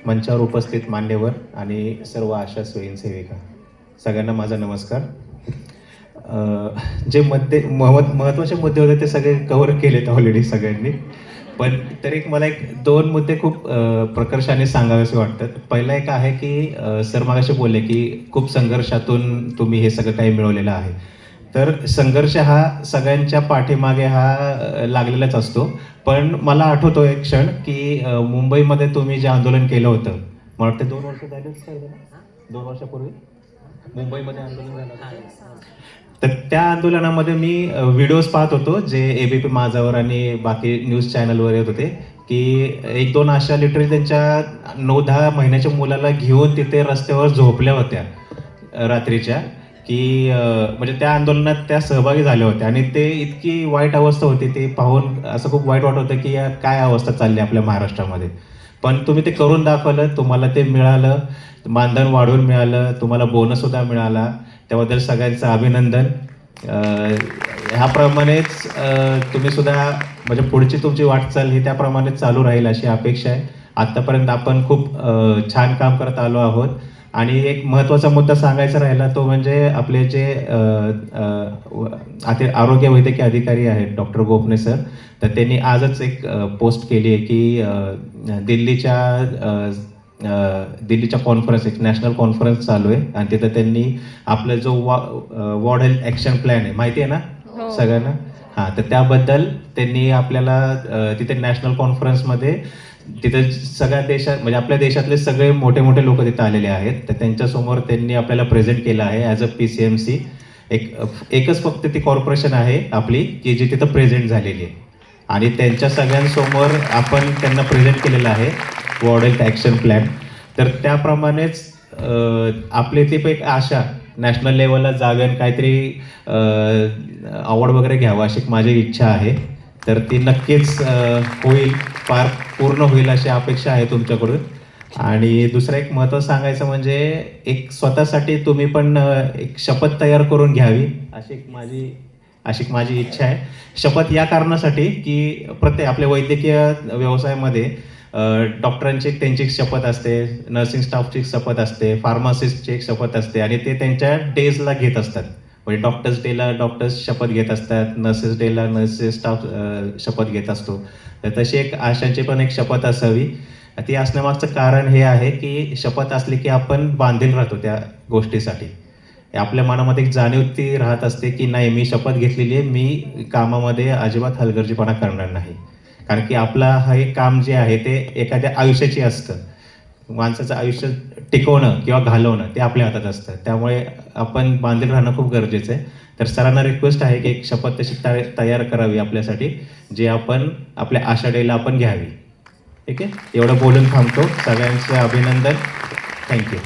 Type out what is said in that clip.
मंचावर उपस्थित मान्यवर आणि सर्व आशा स्वयंसेविका, सगळ्यांना माझा नमस्कार. जे महत्त्वाचे मुद्दे होते ते सगळे कव्हर केलेत ऑलरेडी सगळ्यांनी, पण तरी मला एक दोन मुद्दे खूप प्रकर्षाने सांगावेसे वाटतात. पहिला एक आहे की सर मगाशी बोलले की खूप संघर्षातून तुम्ही हे सगळं काही मिळवलेलं आहे. तर संघर्ष हा सगळ्यांच्या पाठीमागे हा लागलेलाच असतो. पण मला आठवतो एक क्षण की मुंबईमध्ये तुम्ही जे आंदोलन केलं होतं, मला वाटतं 2 वर्ष झाले सर, 2 वर्षापूर्वी मुंबईमध्ये आंदोलन झालं होतं. तर त्या आंदोलनामध्ये मी व्हिडिओज पाहत होतो जे एबीपी माझावर आणि बाकी न्यूज चॅनलवर येत होते की 1-2 आशा लिटरली त्यांच्या 9-10 महिन्याच्या मुलाला घेऊन तिथे रस्त्यावर झोपल्या होत्या रात्रीच्या, की म्हणजे त्या आंदोलनात त्या सहभागी झाल्या होत्या आणि ते इतकी वाईट अवस्था होती, ते पाहून असं खूप वाईट वाटत होतं की या काय अवस्था चालली आपल्या महाराष्ट्रामध्ये. पण तुम्ही ते करून दाखवलं, तुम्हाला ते मिळालं, मानधन वाढवून मिळालं, तुम्हाला बोनससुद्धा मिळाला, त्याबद्दल सगळ्यांचं अभिनंदन. ह्याप्रमाणेच तुम्ही सुद्धा म्हणजे पुढची तुमची वाटचाल ही त्याप्रमाणेच चालू राहील अशी अपेक्षा आहे. आत्तापर्यंत आपण खूप छान काम करत आलो आहोत. आणि एक महत्त्वाचा मुद्दा सांगायचा राहिला तो म्हणजे आपले जे आरोग्य वैद्यकीय अधिकारी आहेत डॉक्टर गोपने सर, तर त्यांनी आजच एक पोस्ट केली आहे की दिल्लीच्या कॉन्फरन्स, एक नॅशनल कॉन्फरन्स चालू आहे आणि तिथं त्यांनी आपलं जो वॉर्ड हेल्थ ॲक्शन प्लॅन आहे, माहिती आहे ना सगळ्यांना? हां, तर त्याबद्दल त्यांनी आपल्याला तिथे नॅशनल कॉन्फरन्समध्ये तिथे सगळ्या देशात म्हणजे आपल्या देशातले सगळे मोठे मोठे लोक तिथे आलेले आहेत. तर त्यांच्यासमोर त्यांनी आपल्याला प्रेझेंट केलं आहे ॲज अ PCMC. एकच फक्त ती कॉर्पोरेशन आहे आपली की जी तिथं प्रेझेंट झालेली आहे आणि त्यांच्या सगळ्यांसमोर आपण त्यांना प्रेझेंट केलेलं आहे वॉर्ड हेल्थ ॲक्शन प्लॅन. तर त्याप्रमाणेच आपली ती एक आशा नॅशनल लेवलला जावेन, काहीतरी अवॉर्ड वगैरे घ्यावा अशी माझी इच्छा आहे. तर ती नक्कीच होईल, फार पूर्ण होईल अशी अपेक्षा आहे तुमच्याकडून. आणि दुसरं एक महत्त्व सांगायचं म्हणजे एक स्वतःसाठी तुम्ही पण एक शपथ तयार करून घ्यावी अशी माझी इच्छा आहे. शपथ या कारणासाठी की प्रत्येक आपल्या वैद्यकीय व्यवसायामध्ये डॉक्टरांची त्यांची एक शपथ असते, नर्सिंग स्टाफची एक शपथ असते, फार्मासिस्टची एक शपथ असते आणि ते त्यांच्या डेजला घेत असतात. म्हणजे डॉक्टर्स डेला डॉक्टर्स शपथ घेत असतात, नर्सेस डेला नर्सेस स्टाफ शपथ घेत असतो. तर तशी एक आशांची पण एक शपथ असावी. ती असण्यामागचं कारण हे आहे की शपथ असली की आपण बांधील राहतो त्या गोष्टीसाठी. आपल्या मनामध्ये एक जाणीव ती राहत असते की नाही, मी शपथ घेतलेली आहे, मी कामामध्ये अजिबात हलगर्जीपणा करणार नाही. कारण की आपला हे काम जे आहे ते एखाद्या आयुष्याची असतं. माणसाचं आयुष्य टिकवणं किंवा घालवणं ते आपल्या हातात असतं. त्यामुळे आपण बांधील राहणं खूप गरजेचं आहे. तर सरांना रिक्वेस्ट आहे की एक शपथ तशी तयार करावी आपल्यासाठी, जे आपण आपल्या आशा डेला आपण घ्यावी. ठीक आहे, एवढं बोलून थांबतो. सगळ्यांचं अभिनंदन. थँक्यू.